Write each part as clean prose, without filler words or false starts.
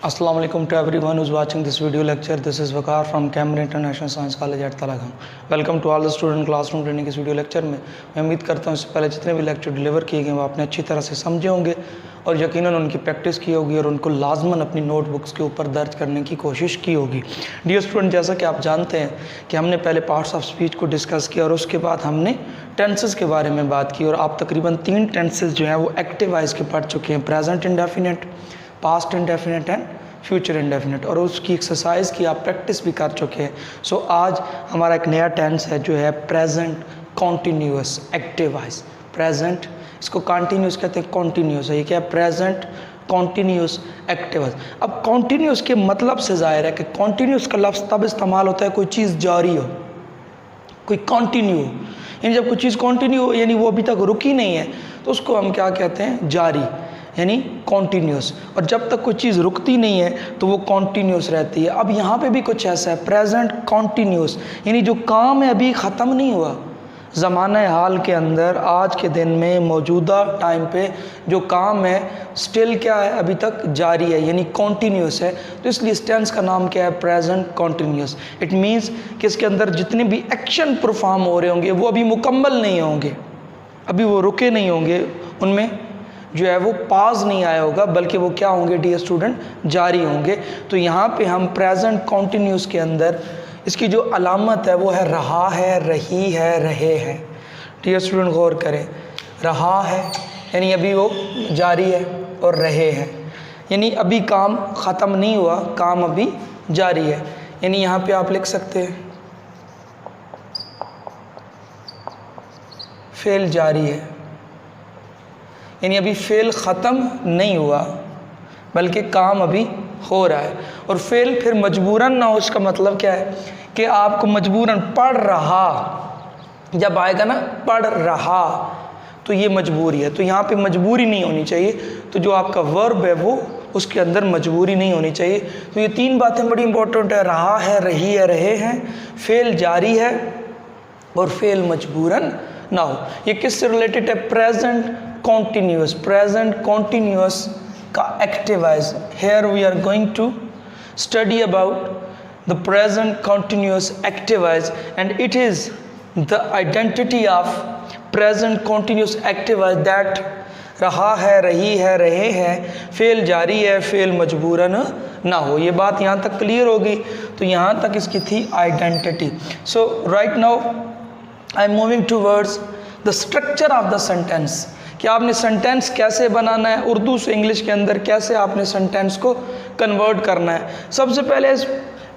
Assalamu alaikum to everyone who's watching this video lecture. This is Waqar from Cambridge International Science College at Talagam. Welcome to all the student classroom training इस video lecture में मैं उम्मीद करता हूँ इससे पहले जितने भी लेक्चर डिलीवर किए गए वो आपने अच्छी तरह से समझे होंगे और यकीनन उनकी प्रैक्टिस की होगी और उनको लाजमन अपनी नोटबुक्स के ऊपर दर्ज करने की कोशिश की होगी। डियर स्टूडेंट, जैसा कि आप जानते हैं कि हमने पहले पार्ट्स ऑफ स्पीच को डिस्कस किया और उसके बाद हमने टेंसेस के बारे में बात की और आप तकरीबन 3 टेंसेस जो हैं वो एक्टिव वॉइस के पढ़ चुके हैं, present indefinite, past indefinite and future indefinite, और उसकी एक्सरसाइज की आप प्रैक्टिस भी कर चुके हैं। सो आज हमारा एक नया टेंस है जो है present continuous active voice. Present, इसको कॉन्टीन्यूअस कहते हैं, कॉन्टीन्यूअस है। ये क्या है? Present continuous active voice. अब कॉन्टीन्यूअस के मतलब से ज़ाहिर है कि कॉन्टीन्यूअस का लफ्ज़ तब इस्तेमाल होता है कोई चीज़ जारी हो, कोई कंटिन्यू, यानी जब कोई चीज़ कंटिन्यू हो यानी वो अभी तक रुकी नहीं है तो उसको हम क्या कहते हैं? जारी, यानी कॉन्टीन्यूस। और जब तक कोई चीज़ रुकती नहीं है तो वो कॉन्टीन्यूस रहती है। अब यहाँ पे भी कुछ ऐसा है, प्रेजेंट कॉन्टीन्यूस, यानी जो काम है अभी ख़त्म नहीं हुआ। ज़माना हाल के अंदर आज के दिन में मौजूदा टाइम पे जो काम है स्टिल क्या है? अभी तक जारी है, यानी कॉन्टीन्यूस है। तो इसलिए इस टेंस का नाम क्या है? Present continuous. इट मीन्स कि इसके अंदर जितने भी एक्शन परफॉर्म हो रहे होंगे वो अभी मुकम्मल नहीं होंगे, अभी वो रुके नहीं होंगे, उनमें जो है वो पाज नहीं आया होगा, बल्कि वो क्या होंगे डियर स्टूडेंट? जारी होंगे। तो यहाँ पे हम प्रेजेंट कॉन्टीन्यूस के अंदर इसकी जो अलामत है वो है रहा है, रही है, रहे हैं। डियर स्टूडेंट गौर करें, रहा है यानी अभी वो जारी है और रहे हैं यानी अभी काम ख़त्म नहीं हुआ, काम अभी जारी है। यानी यहाँ पे आप लिख सकते हैं फेल जारी है, यानी अभी फेल ख़त्म नहीं हुआ बल्कि काम अभी हो रहा है। और फेल फिर मजबूरन ना हो, इसका मतलब क्या है कि आपको मजबूरन पढ़ रहा, जब आएगा ना पढ़ रहा तो ये मजबूरी है, तो यहाँ पे मजबूरी नहीं होनी चाहिए। तो जो आपका वर्ब है वो उसके अंदर मजबूरी नहीं होनी चाहिए। तो ये 3 बातें बड़ी इंपॉर्टेंट है, रहा है, रही है, रहे हैं, फेल जारी है और फेल मजबूरन ना हो। ये किससे रिलेटेड है? प्रेजेंट continuous, present continuous का active voice. Here we are going to study about the present continuous active voice and it is the identity of present continuous active voice that रहा है, रही है, रहे हैं, फेल जारी है, फेल मजबूरन ना हो। ये बात यहाँ तक क्लियर होगी। तो यहाँ तक इसकी थी identity. So right now I am moving towards the structure of the sentence, कि आपने सेंटेंस कैसे बनाना है, उर्दू से इंग्लिश के अंदर कैसे आपने सेंटेंस को कन्वर्ट करना है। सबसे पहले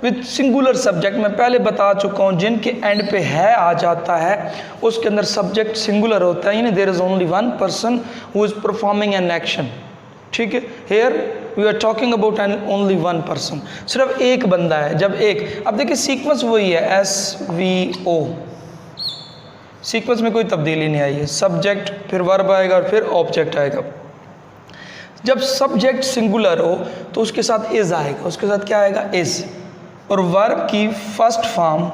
विद सिंगुलर सब्जेक्ट मैं पहले बता चुका हूँ, जिनके एंड पे है आ जाता है उसके अंदर सब्जेक्ट सिंगुलर होता है, यानी there is only one person who is performing an action. ठीक है, here we are talking about an only one person, सिर्फ एक बंदा है। जब एक, अब देखिए सीक्वेंस वही है, SVO, सीक्वेंस में कोई तब्दीली नहीं आई है। सब्जेक्ट, फिर वर्ब आएगा और फिर ऑब्जेक्ट आएगा। जब सब्जेक्ट सिंगुलर हो तो उसके साथ इज आएगा, उसके साथ क्या आएगा? इज। और वर्ब की फर्स्ट फॉर्म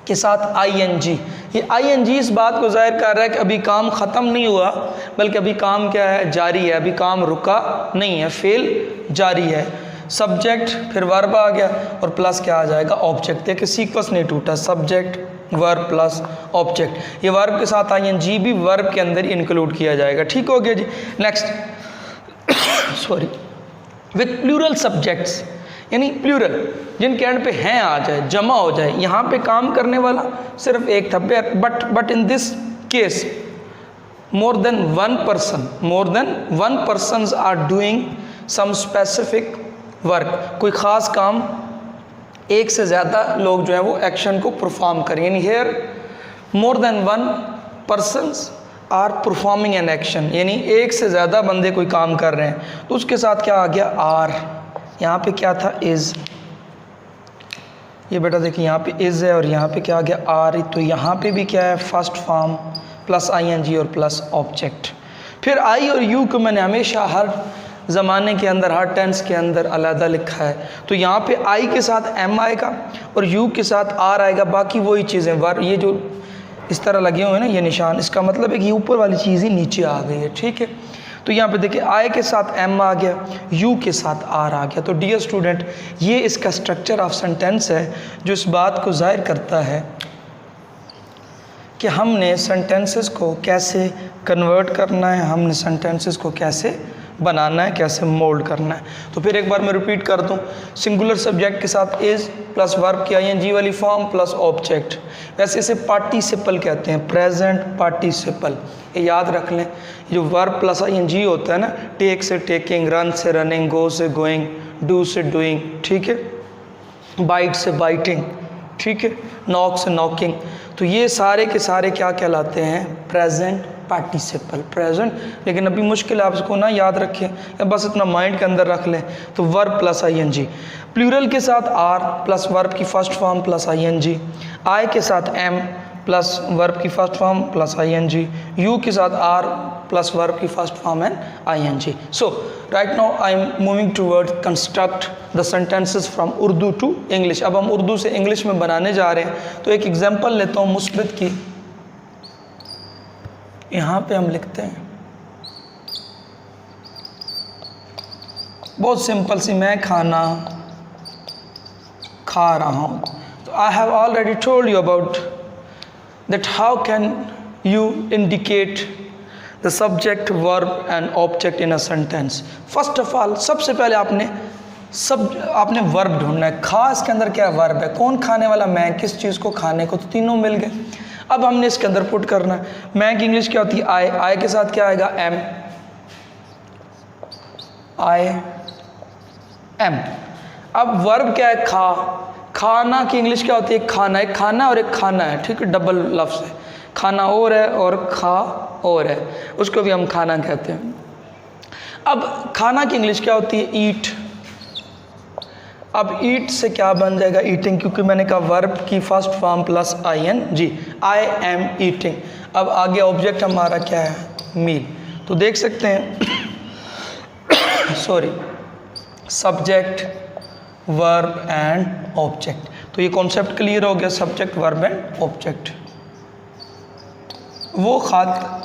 के साथ ING। ये ING इस बात को जाहिर कर रहा है कि अभी काम ख़त्म नहीं हुआ बल्कि अभी काम क्या है? जारी है, अभी काम रुका नहीं है, फेल जारी है। सब्जेक्ट, फिर वर्ब आ गया और प्लस क्या आ जाएगा? ऑब्जेक्ट। देखिए सीक्वेंस नहीं टूटा, सब्जेक्ट वर्ब प्लस ऑब्जेक्ट। ये वर्ब के साथ ING भी वर्ब के अंदर इंक्लूड किया जाएगा। ठीक हो गया जी। Next sorry, with plural subjects, यानी प्लूरल जिनके एंड पे हैं आ जाए, जमा हो जाए। यहाँ पे काम करने वाला सिर्फ एक था, but in this case more than one persons are doing some specific work. कोई ख़ास काम एक से ज़्यादा लोग जो है वो एक्शन को परफॉर्म करें, यानी here more than one persons are performing an action, यानी एक से ज़्यादा बंदे कोई काम कर रहे हैं। तो उसके साथ क्या आ गया? आर। यहाँ पे क्या था? इज़। ये बेटा देखिए यहाँ पे इज़ है और यहाँ पे क्या आ गया? आर। तो यहाँ पे भी क्या है? फर्स्ट फॉर्म प्लस ING और प्लस ऑब्जेक्ट। फिर आई और यू को मैंने हमेशा हर ज़माने के अंदर, हर टेंस के अंदर अलहदा लिखा है। तो यहाँ पे आई के साथ M आएगा और यू के साथ R आएगा, बाकी वही चीज़ें। वर्ब ये जो इस तरह लगे हुए हैं ना ये निशान, इसका मतलब है कि ऊपर वाली चीज़ ही नीचे आ गई है। ठीक है, तो यहाँ पे देखिए आई के साथ एम आ गया, यू के साथ आर आ गया। तो डियर स्टूडेंट, ये इसका स्ट्रक्चर ऑफ सेंटेंस है जो इस बात को जाहिर करता है कि हमने सेंटेंसेस को कैसे कन्वर्ट करना है, हमने सेंटेंसेस को कैसे बनाना है, कैसे मोल्ड करना है। तो फिर एक बार मैं रिपीट कर दूं, सिंगुलर सब्जेक्ट के साथ इज़ प्लस वर्ब की आईएनजी वाली फॉर्म प्लस ऑब्जेक्ट। वैसे इसे पार्टिसिपल कहते हैं, प्रेजेंट पार्टिसिपल। ये याद रख लें, जो वर्ब प्लस आईएनजी होता है ना, टेक से टेकिंग, रन से रनिंग, गो से गोइंग, डू से डूइंग, ठीक है, बाइट से बाइटिंग, ठीक है, नॉक से नॉकिंग। तो ये सारे के सारे क्या कहलाते हैं? Present participle, present. लेकिन अभी मुश्किल है, आप इसको ना याद रखें या बस इतना माइंड के अंदर रख लें। तो वर्ब प्लस आईएनजी, प्लूरल के साथ आर प्लस वर्ब की first form plus ING, I के साथ एम प्लस वर्ब की first form plus ING, you के साथ आर प्लस वर्ब की first form and ING. So right now I am moving toward construct the sentences from Urdu to English. अब हम उर्दू से English में बनाने जा रहे हैं। तो एक एग्जांपल लेता हूँ मुस्बत की। यहाँ पे हम लिखते हैं बहुत सिंपल सी, मैं खाना खा रहा हूँ। तो I have already told you about that how can you indicate the subject, verb and object in a sentence. First of all, सबसे पहले आपने वर्ब ढूंढना है। खास के अंदर क्या है? वर्ब है। कौन खाने वाला? मैं। किस चीज़ को? खाने को। तो तीनों मिल गए। अब हमने इसके अंदर पुट करना है। मैं की इंग्लिश क्या होती है? आई। आई के साथ क्या आएगा? एम। I am. अब वर्ब क्या है? खा। खाना की इंग्लिश क्या होती है? खाना। एक खाना और एक खाना है, ठीक है, डबल लफ्ज़ है। खाना और है और खा और है, उसको भी हम खाना कहते हैं। अब खाना की इंग्लिश क्या होती है? ईट। अब ईट से क्या बन जाएगा? ईटिंग, क्योंकि मैंने कहा वर्ब की first form plus I N G, I am eating. अब आगे ऑब्जेक्ट हमारा क्या है? मील। तो देख सकते हैं sorry, subject, verb and object. तो ये कॉन्सेप्ट क्लियर हो गया, सब्जेक्ट, वर्ब एंड ऑब्जेक्ट। वो खत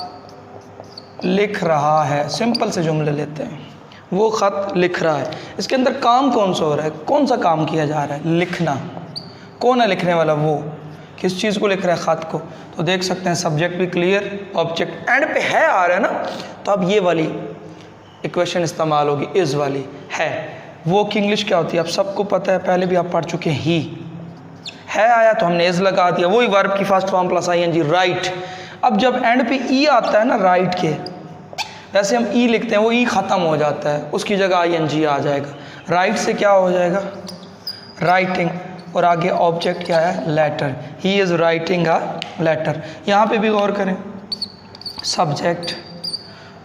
लिख रहा है, सिंपल से जुमले लेते हैं। वो खत लिख रहा है, इसके अंदर काम कौन सा हो रहा है? कौन सा काम किया जा रहा है? लिखना। कौन है लिखने वाला? वो। किस चीज़ को लिख रहा है? खत को। तो देख सकते हैं सब्जेक्ट भी क्लियर, ऑब्जेक्ट एंड पे है आ रहा है ना, तो अब ये वाली इक्वेशन इस्तेमाल होगी, इज़ वाली है। वो की इंग्लिश क्या होती है? आप सबको पता है, पहले भी आप पढ़ चुके हैं। ही है आया तो हमने इज़ लगा दिया, वही वर्ब की first form plus I N G, right. अब जब एंड पे ई आता है ना, राइट के, वैसे हम ई लिखते हैं, वो ई ख़त्म हो जाता है, उसकी जगह आई एन जी आ जाएगा। राइट से क्या हो जाएगा? राइटिंग। और आगे ऑब्जेक्ट क्या है? Letter. He is writing a letter. यहाँ पे भी गौर करें, सब्जेक्ट,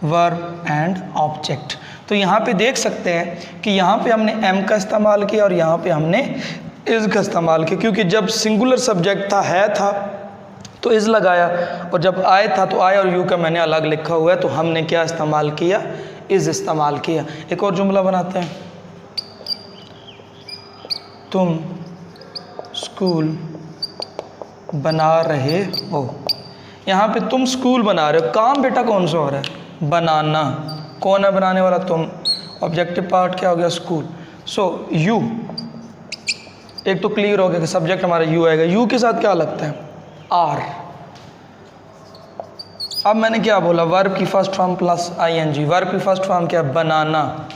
वर्ब एंड ऑब्जेक्ट। तो यहाँ पे देख सकते हैं कि यहाँ पे हमने एम का इस्तेमाल किया और यहाँ पे हमने इज़ का इस्तेमाल किया, क्योंकि जब सिंगुलर सब्जेक्ट था, है था, तो इज़ लगाया, और जब आए था तो आए और यू का मैंने अलग लिखा हुआ है, तो हमने क्या इस्तेमाल किया? इज़ इस्तेमाल किया। एक और जुमला बनाते हैं, तुम स्कूल बना रहे हो। यहाँ पे तुम स्कूल बना रहे हो, काम बेटा कौन सा हो रहा है? बनाना। कौन है बनाने वाला? तुम। ऑब्जेक्टिव पार्ट क्या हो गया? स्कूल। सो यू, एक तो क्लियर हो गया कि सब्जेक्ट हमारा यू आएगा। यू के साथ क्या लगता है? आर। अब मैंने क्या बोला? वर्ब की first form plus I N G. Verb की फर्स्ट फॉर्म क्या है? बनाना।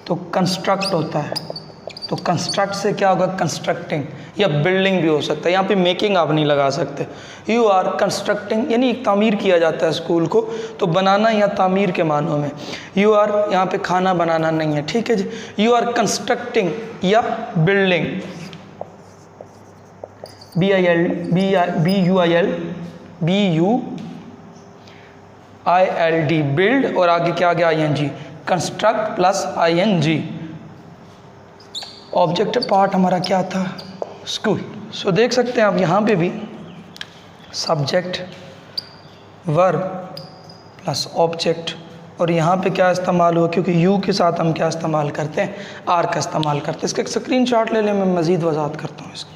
तो कंस्ट्रक्ट होता है, तो कंस्ट्रक्ट से क्या होगा? कंस्ट्रक्टिंग, या बिल्डिंग भी हो सकता है। यहाँ पे मेकिंग आप नहीं लगा सकते। यू आर कंस्ट्रक्टिंग, यानी तामीर किया जाता है स्कूल को, तो बनाना या तामीर के मानों में। यू आर यहाँ पे खाना बनाना नहीं है, ठीक है जी। यू आर कंस्ट्रक्टिंग या building, B U I L D, build, और आगे क्या आ गया? I N G, construct plus I N G. Objective part हमारा क्या था? स्कूल। सो देख सकते हैं आप यहाँ पे भी सब्जेक्ट, वर्ब प्लस ऑब्जेक्ट, और यहाँ पे क्या इस्तेमाल हुआ? क्योंकि यू के साथ हम क्या इस्तेमाल करते हैं? आर का इस्तेमाल करते हैं। इसका एक स्क्रीनशॉट ले लें, मैं मज़ीद वजाहत करता हूँ इसकी।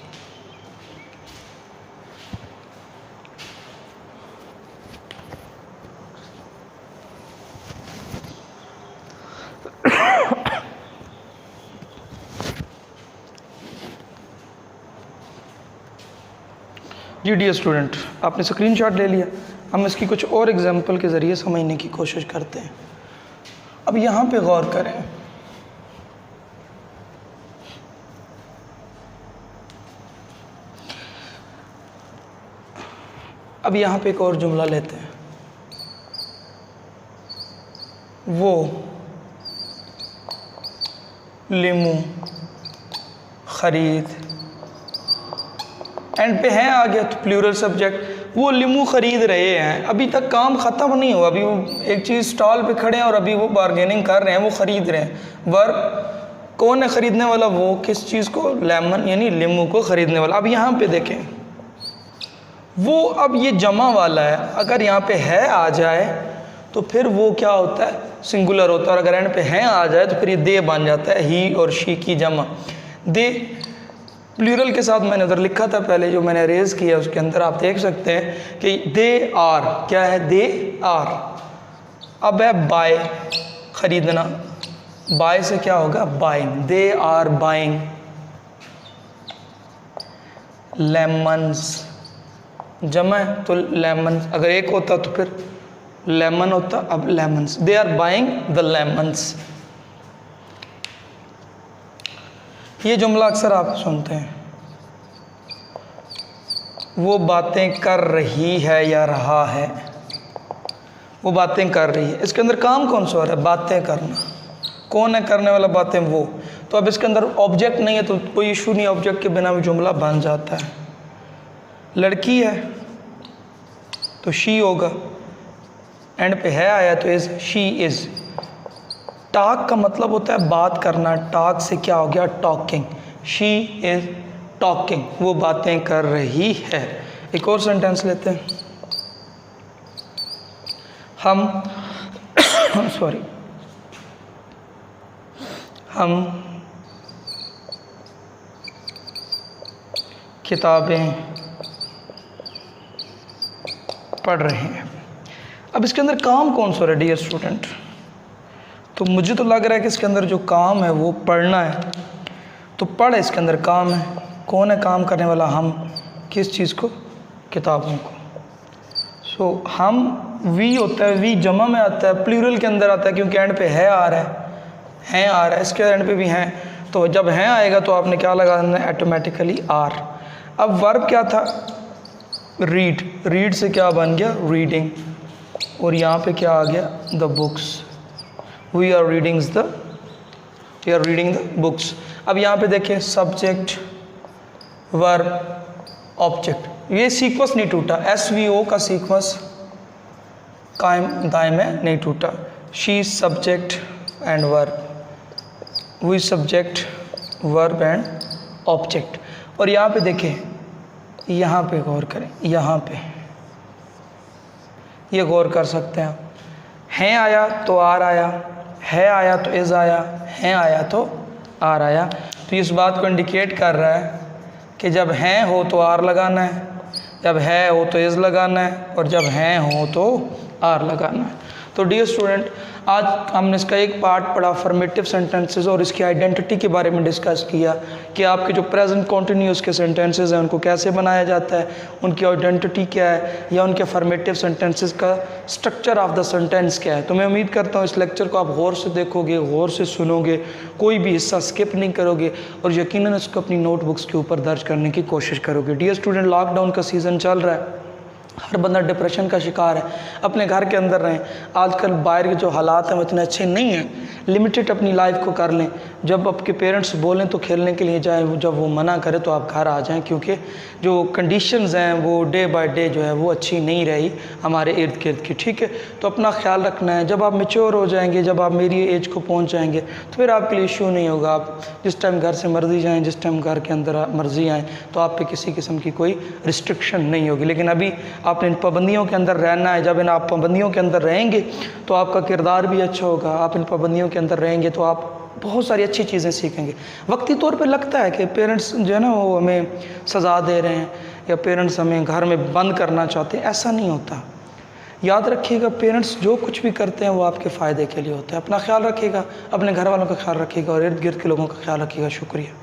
जी डियर स्टूडेंट, आपने स्क्रीनशॉट ले लिया। हम इसकी कुछ और एग्जांपल के ज़रिए समझने की कोशिश करते हैं। अब यहाँ पे गौर करें, अब यहाँ पे एक और जुमला लेते हैं। वो लीमू ख़रीद, एंड पे है आ गया तो प्लूरल सब्जेक्ट। वो लीमू ख़रीद रहे हैं, अभी तक काम ख़त्म नहीं हुआ, अभी वो एक चीज़ स्टॉल पे खड़े हैं और अभी वो बार्गेनिंग कर रहे हैं, वो ख़रीद रहे हैं। वर्ब कौन है ख़रीदने वाला? वो किस चीज़ को? लेमन यानी लीमू को ख़रीदने वाला। अब यहाँ पे देखें, वो अब ये जमा वाला है, अगर यहाँ पे है आ जाए तो फिर वो क्या होता है? सिंगुलर होता है। और अगर एंड पे है आ जाए तो फिर ये दे बन जाता है, ही और शी की जमा। दे प्लूरल के साथ मैंने उधर लिखा था पहले, जो मैंने रेज किया उसके अंदर आप देख सकते हैं कि दे आर, क्या है? They are. अब है बाय, खरीदना। बाय से क्या होगा? Buying. They are buying lemons, जमा है तो लेमन्स, अगर एक होता तो फिर लेमन होता, अब lemons. They are buying the lemons. ये जुमला अक्सर आप सुनते हैं, वो बातें कर रही है या रहा है। वो बातें कर रही है, इसके अंदर काम कौन सा हो रहा है? बातें करना। कौन है करने वाला? बातें, वो। तो अब इसके अंदर ऑब्जेक्ट नहीं है तो कोई इशू नहीं, ऑब्जेक्ट के बिना भी जुमला बन जाता है। लड़की है तो शी होगा, एंड पे है आया तो इज़, शी इज़। टॉक का मतलब होता है बात करना, टॉक से क्या हो गया? टॉकिंग। शी इज़ टॉकिंग, वो बातें कर रही है। एक और सेंटेंस लेते हैं। हम सॉरी, हम किताबें पढ़ रहे हैं। अब इसके अंदर काम कौन सा हो रहा है डियर स्टूडेंट? तो मुझे तो लग रहा है कि इसके अंदर जो काम है वो पढ़ना है, तो पढ़ इसके अंदर काम है। कौन है काम करने वाला? हम। किस चीज़ को? किताबों को। सो हम, वी होता है, वी जमा में आता है, प्लूरल के अंदर आता है क्योंकि एंड पे है आ रहा है आ रहा है, इसके एंड पे भी हैं, तो जब है आएगा तो आपने क्या लगा देना है? Automatically are. अब वर्ब क्या था? रीड। रीड से क्या बन गया? रीडिंग। और यहाँ पे क्या आ गया? The books. We are reading the books. अब यहाँ पे देखें, सब्जेक्ट, वर्ब, ऑब्जेक्ट, ये सीक्वेंस नहीं टूटा। SVO का सीक्वेंस कायम दायम है, नहीं टूटा। She subject and verb, we subject verb and object. और यहाँ पे देखें, यहाँ पे गौर करें, यहाँ पे ये गौर कर सकते हैं आप। हैं आया तो आर आया, है आया तो इज़ आया, हैं आया तो आर आया। तो इस बात को इंडिकेट कर रहा है कि जब हैं हो तो आर लगाना है, जब है हो तो इज़ लगाना है, और जब हैं हो तो आर लगाना है। तो डियर स्टूडेंट, आज हमने इसका एक पार्ट पढ़ा फॉर्मेटिव सेंटेंसेस, और इसकी आइडेंटिटी के बारे में डिस्कस किया कि आपके जो प्रेजेंट कॉन्टिन्यूस के सेंटेंसेस हैं उनको कैसे बनाया जाता है, उनकी आइडेंटिटी क्या है, या उनके फॉर्मेटिव सेंटेंसेस का स्ट्रक्चर ऑफ द सेंटेंस क्या है। तो मैं उम्मीद करता हूँ इस लेक्चर को आप गौर से देखोगे, गौर से सुनोगे, कोई भी हिस्सा स्किप नहीं करोगे, और यकीनन इसको अपनी नोटबुक्स के ऊपर दर्ज करने की कोशिश करोगे। डियर स्टूडेंट, लॉकडाउन का सीज़न चल रहा है, हर बंदा डिप्रेशन का शिकार है। अपने घर के अंदर रहें। आजकल बाहर के जो हालात हैं वो इतने अच्छे नहीं हैं। लिमिटेड अपनी लाइफ को कर लें। जब आपके पेरेंट्स बोलें तो खेलने के लिए जाएं, जब वो मना करें तो आप घर आ जाएं, क्योंकि जो कंडीशंस हैं वो डे बाय डे जो है वो अच्छी नहीं रही हमारे इर्द गिर्द की। ठीक है, तो अपना ख्याल रखना है। जब आप मैच्योर हो जाएंगे, जब आप मेरी एज को पहुँच जाएंगे तो फिर आपके लिए इशू नहीं होगा। आप जिस टाइम घर से मर्जी जाएँ, जिस टाइम घर के अंदर मर्जी आएँ, तो आप पे किसी किस्म की कोई रिस्ट्रिक्शन नहीं होगी। लेकिन अभी आपने इन पाबंदियों के अंदर रहना है। जब इन आप पाबंदियों के अंदर रहेंगे तो आपका किरदार भी अच्छा होगा। आप इन पाबंदियों के अंदर रहेंगे तो आप बहुत सारी अच्छी चीज़ें सीखेंगे। वक्ती तौर पे लगता है कि पेरेंट्स जो है ना वो हमें सज़ा दे रहे हैं, या पेरेंट्स हमें घर में बंद करना चाहते हैं। ऐसा नहीं होता। याद रखिएगा, पेरेंट्स जो कुछ भी करते हैं वो आपके फ़ायदे के लिए होता है। अपना ख्याल रखिएगा, अपने घर वालों का ख्याल रखिएगा, और इर्द गिर्द के लोगों का ख्याल रखिएगा। शुक्रिया।